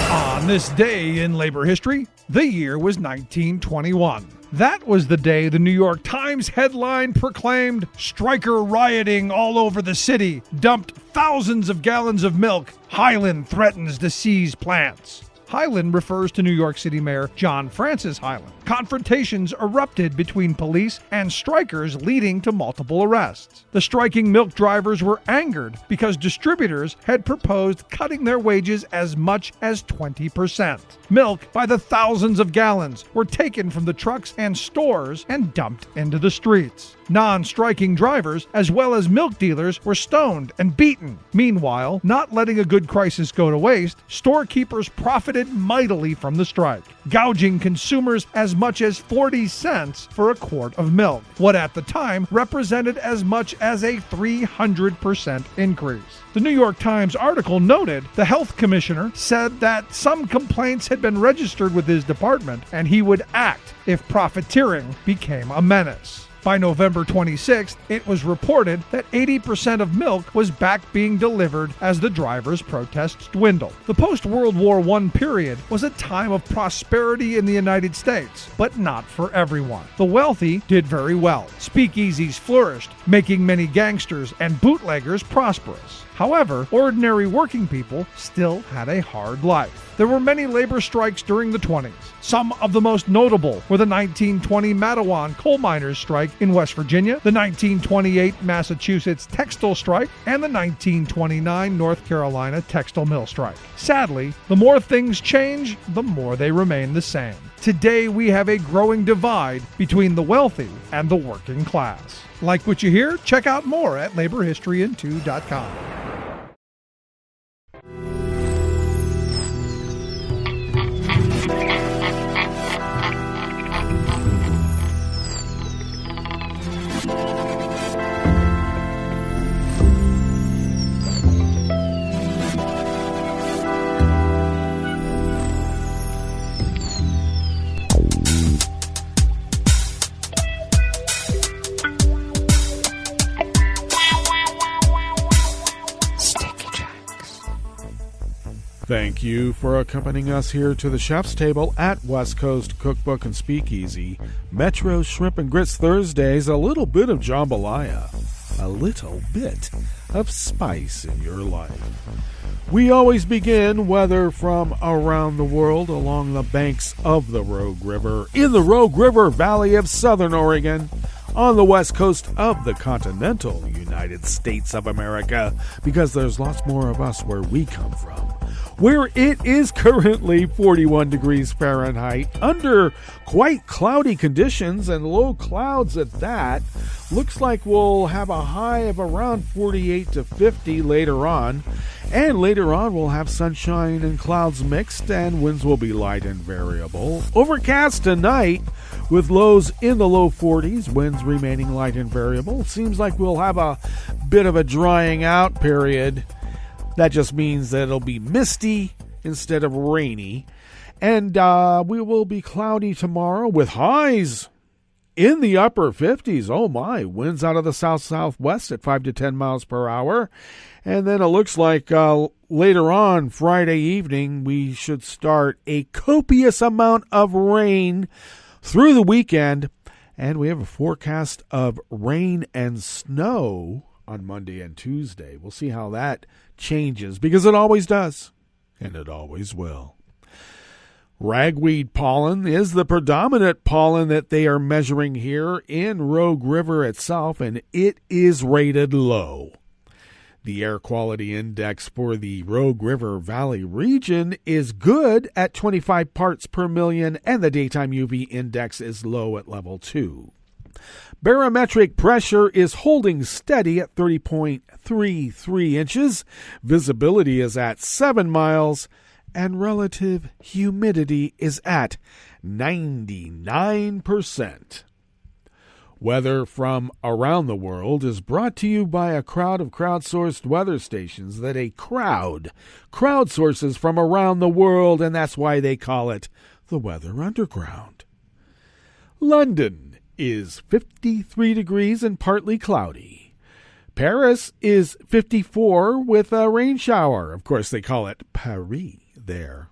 Speaker 24: On this day in labor history, the year was 1921. That was the day the New York Times headline proclaimed, "Striker rioting all over the city, dumped thousands of gallons of milk, Highland threatens to seize plants." Hyland refers to New York City Mayor John Francis Hyland. Confrontations erupted between police and strikers, leading to multiple arrests. The striking milk drivers were angered because distributors had proposed cutting their wages as much as 20%. Milk by the thousands of gallons were taken from the trucks and stores and dumped into the streets. Non-striking drivers, as well as milk dealers, were stoned and beaten. Meanwhile, not letting a good crisis go to waste, storekeepers profited mightily from the strike, gouging consumers as much as 40 cents for a quart of milk, what at the time represented as much as a 300% increase. The New York Times article noted the health commissioner said that some complaints had been registered with his department and he would act if profiteering became a menace. By November 26th, it was reported that 80% of milk was back being delivered as the drivers' protests dwindled. The post-World War I period was a time of prosperity in the United States, but not for everyone. The wealthy did very well. Speakeasies flourished, making many gangsters and bootleggers prosperous. However, ordinary working people still had a hard life. There were many labor strikes during the 20s. Some of the most notable were the 1920 Mattawan coal miners' strike in West Virginia, the 1928 Massachusetts textile strike, and the 1929 North Carolina textile mill strike. Sadly, the more things change, the more they remain the same. Today, we have a growing divide between the wealthy and the working class. Like what you hear? Check out more at laborhistoryin2.com.
Speaker 22: Thank you for accompanying us here to the chef's table at West Coast Cookbook and Speakeasy. Metro Shrimp and Grits Thursdays, a little bit of jambalaya, a little bit of spice in your life. We always begin, whether from around the world, along the banks of the Rogue River, in the Rogue River Valley of Southern Oregon, on the west coast of the continental United States of America, because there's lots more of us where we come from, where it is currently 41 degrees Fahrenheit, under quite cloudy conditions and low clouds at that. Looks like we'll have a high of around 48 to 50 later on, and later on we'll have sunshine and clouds mixed, and winds will be light and variable. Overcast tonight with lows in the low 40s, winds remaining light and variable. Seems like we'll have a bit of a drying out period. That just means that it'll be misty instead of rainy. And we will be cloudy tomorrow with highs in the upper 50s. Oh my, winds out of the south-southwest at 5 to 10 miles per hour. And then it looks like later on Friday evening we should start a copious amount of rain through the weekend. And we have a forecast of rain and snow on Monday and Tuesday. We'll see how that changes, because it always does, and it always will. Ragweed pollen is the predominant pollen that they are measuring here in Rogue River itself, and it is rated low. The air quality index for the Rogue River Valley region is good at 25 parts per million, and the daytime UV index is low at level 2. Barometric pressure is holding steady at 30.33 inches. Visibility is at 7 miles, and relative humidity is at 99%. Weather from around the world is brought to you by a crowd of crowdsourced weather stations that a crowd crowdsources from around the world, and that's why they call it the Weather Underground. London is 53 degrees and partly cloudy. Paris is 54 with a rain shower. Of course, they call it Paris there.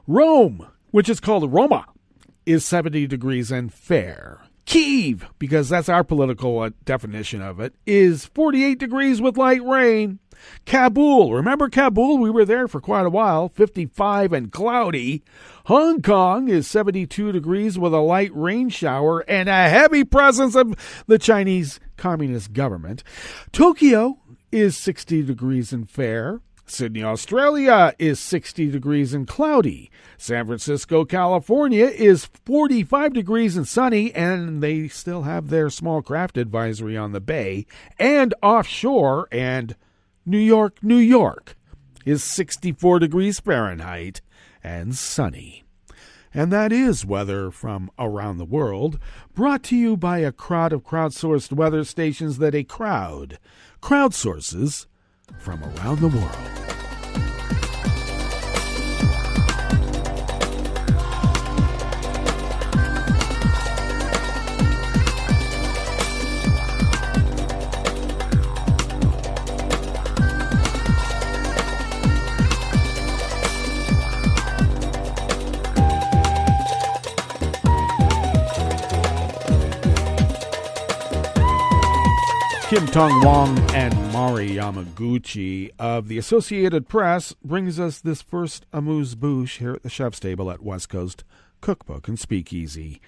Speaker 22: Rome, which is called Roma, is 70 degrees and fair. Kyiv, because that's our political definition of it, is 48 degrees with light rain. Kabul, remember Kabul? We were there for quite a while, 55 and cloudy. Hong Kong is 72 degrees with a light rain shower and a heavy presence of the Chinese Communist government. Tokyo is 60 degrees and fair. Sydney, Australia is 60 degrees and cloudy. San Francisco, California is 45 degrees and sunny, and they still have their small craft advisory on the bay and offshore. And New York, New York is 64 degrees Fahrenheit and sunny. And that is weather from around the world, brought to you by a crowd of crowdsourced weather stations that a crowd crowdsources from around the world. Kim Tong-Wong and Mari Yamaguchi of the Associated Press brings us this first amuse-bouche here at the chef's table at West Coast Cookbook and Speakeasy.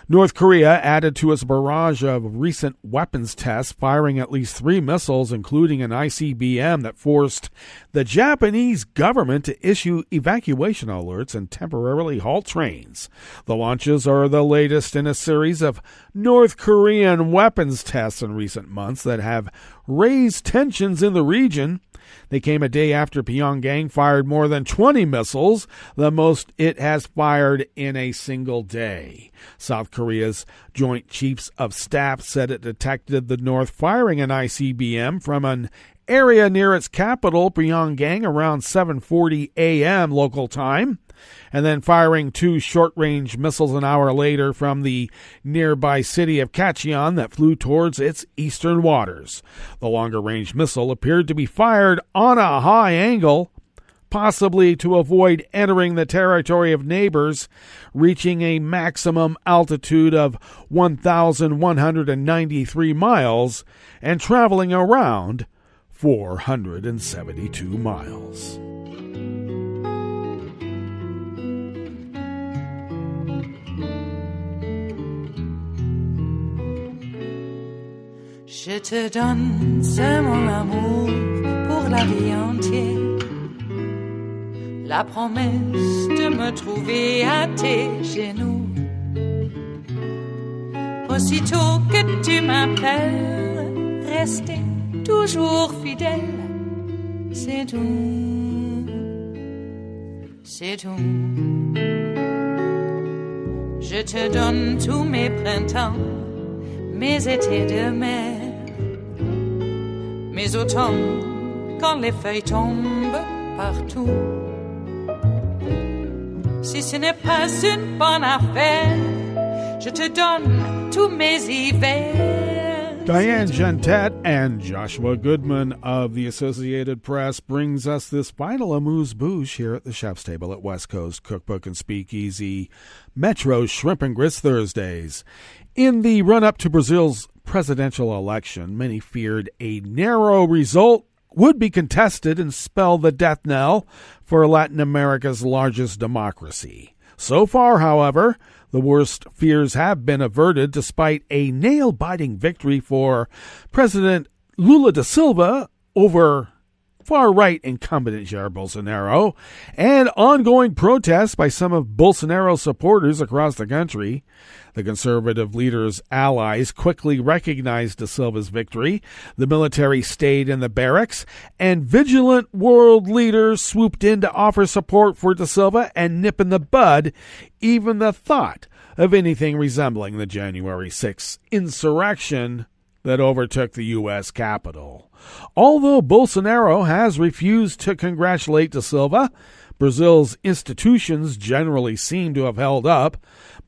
Speaker 22: North Korea added to its barrage of recent weapons tests, firing at least 3 missiles, including an ICBM that forced the Japanese government to issue evacuation alerts and temporarily halt trains. The launches are the latest in a series of North Korean weapons tests in recent months that have raised tensions in the region. They came a day after Pyongyang fired more than 20 missiles, the most it has fired in a single day. South Korea's Joint Chiefs of Staff said it detected the North firing an ICBM from an area near its capital, Pyongyang, around 7:40 a.m. local time, and then firing 2 short-range missiles an hour later from the nearby city of Kacheon that flew towards its eastern waters. The longer-range missile appeared to be fired on a high angle, possibly to avoid entering the territory of neighbors, reaching a maximum altitude of 1,193 miles and traveling around 472 miles.
Speaker 11: Je te donne ce mon amour pour la vie entière, la promesse de me trouver à tes genoux. Aussitôt que tu m'appelles, rester toujours fidèle, c'est tout, c'est tout. Je te donne tous mes printemps, mes étés de mer, mes automnes quand les feuilles tombent partout. Si ce n'est pas une bonne affaire, je te donne tous mes hivers.
Speaker 22: Diane Gentet and Joshua Goodman of the Associated Press brings us this final amuse-bouche here at the chef's table at West Coast Cookbook and Speakeasy, Metro Shrimp and Grits Thursdays. In the run-up to Brazil's presidential election, many feared a narrow result would be contested and spell the death knell for Latin America's largest democracy. So far, however, the worst fears have been averted despite a nail-biting victory for President Lula da Silva over far-right incumbent Jair Bolsonaro and ongoing protests by some of Bolsonaro's supporters across the country. The conservative leader's allies quickly recognized da Silva's victory. The military stayed in the barracks, and vigilant world leaders swooped in to offer support for da Silva and nip in the bud even the thought of anything resembling the January 6th insurrection that overtook the U.S. Capitol. Although Bolsonaro has refused to congratulate da Silva, Brazil's institutions generally seem to have held up.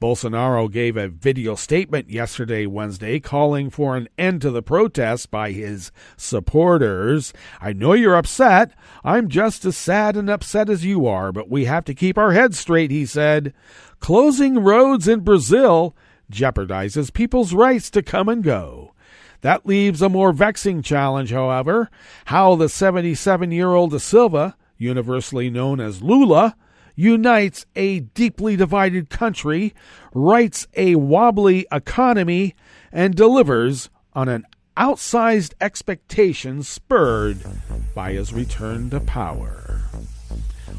Speaker 22: Bolsonaro gave a video statement yesterday, Wednesday, calling for an end to the protests by his supporters. I know you're upset. I'm just as sad and upset as you are, but we have to keep our heads straight, he said. Closing roads in Brazil jeopardizes people's rights to come and go. That leaves a more vexing challenge, however, how the 77-year-old Da Silva, universally known as Lula, unites a deeply divided country, rights a wobbly economy, and delivers on an outsized expectation spurred by his return to power.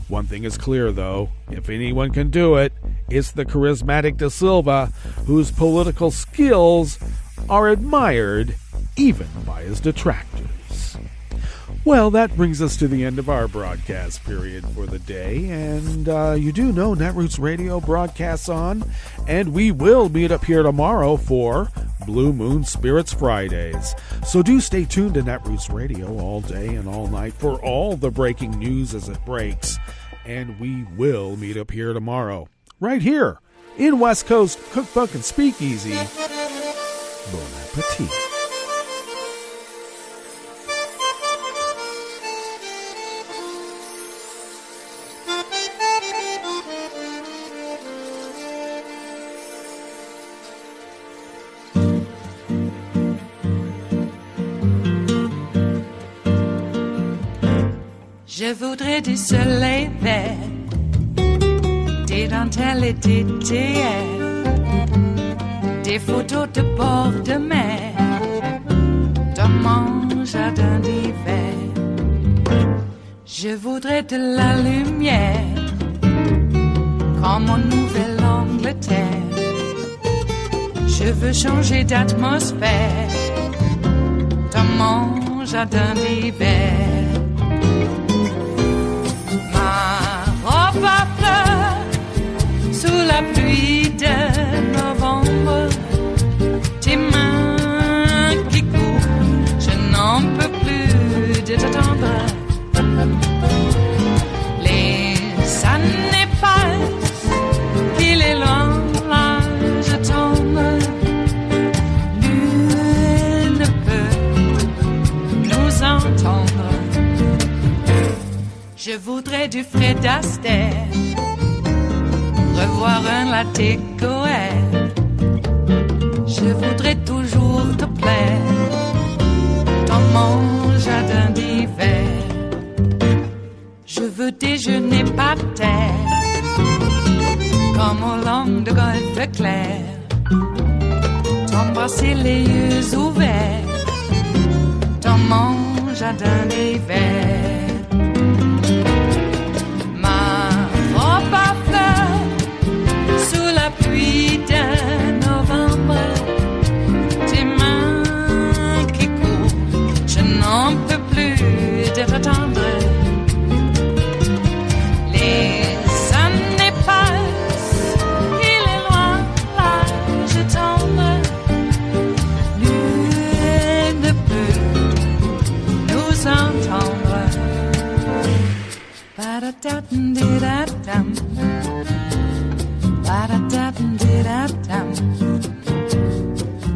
Speaker 22: One thing is clear, though. If anyone can do it, it's the charismatic Da Silva, whose political skills are admired even by his detractors. Well, that brings us to the end of our broadcast period for the day, and you do know Netroots Radio broadcasts on, and we will meet up here tomorrow for Blue Moon Spirits Fridays. So do stay tuned to Netroots Radio all day and all night for all the breaking news as it breaks, and we will meet up here tomorrow, right here in West Coast Cookbook and Speakeasy. Bon appetit.
Speaker 11: Je voudrais du soleil vert, des dentelles et des théières, des photos de bord de mer, dans mon jardin d'hiver. Je voudrais de la lumière, comme en Nouvelle-Angleterre. Je veux changer d'atmosphère, dans mon jardin d'hiver. Robe à fleurs, sous la pluie de novembre, tes mains qui courent, je n'en peux plus de t'attendre. Les années passent, qu'il est loin, là je tombe. Nul ne peut nous entendre. Je voudrais du Fred Astaire, revoir un latte Goer. Je voudrais toujours te plaire dans mon jardin d'hiver. Je veux déjeuner par terre, comme au long de golfe clair, t'embrasser les yeux ouverts dans mon jardin d'hiver. Pluie de novembre, tes mains qui courent, je n'en peux plus de t'attendre. Les années passent, il est loin, là je tombe. Nul ne peut nous entendre. Ba-da-da-dum-di-da-dum. Ba-da-da-dum-di-da-dum.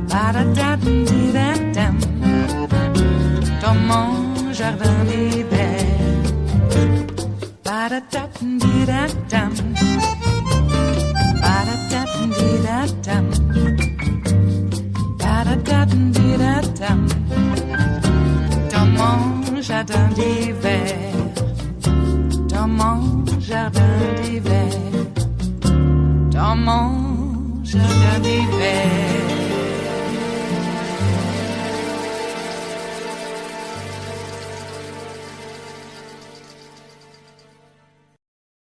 Speaker 11: Ba-da-da-dum-di-da-dum. Dans mon jardin d'hiver. Ba-da-da-dum-di-da-dum. Ba-da-da-dum-di-da-dum. Ba-da-da-dum-di-da-dum. Dans mon jardin d'hiver. Dans mon jardin d'hiver. Dans mon jardin d'hiver.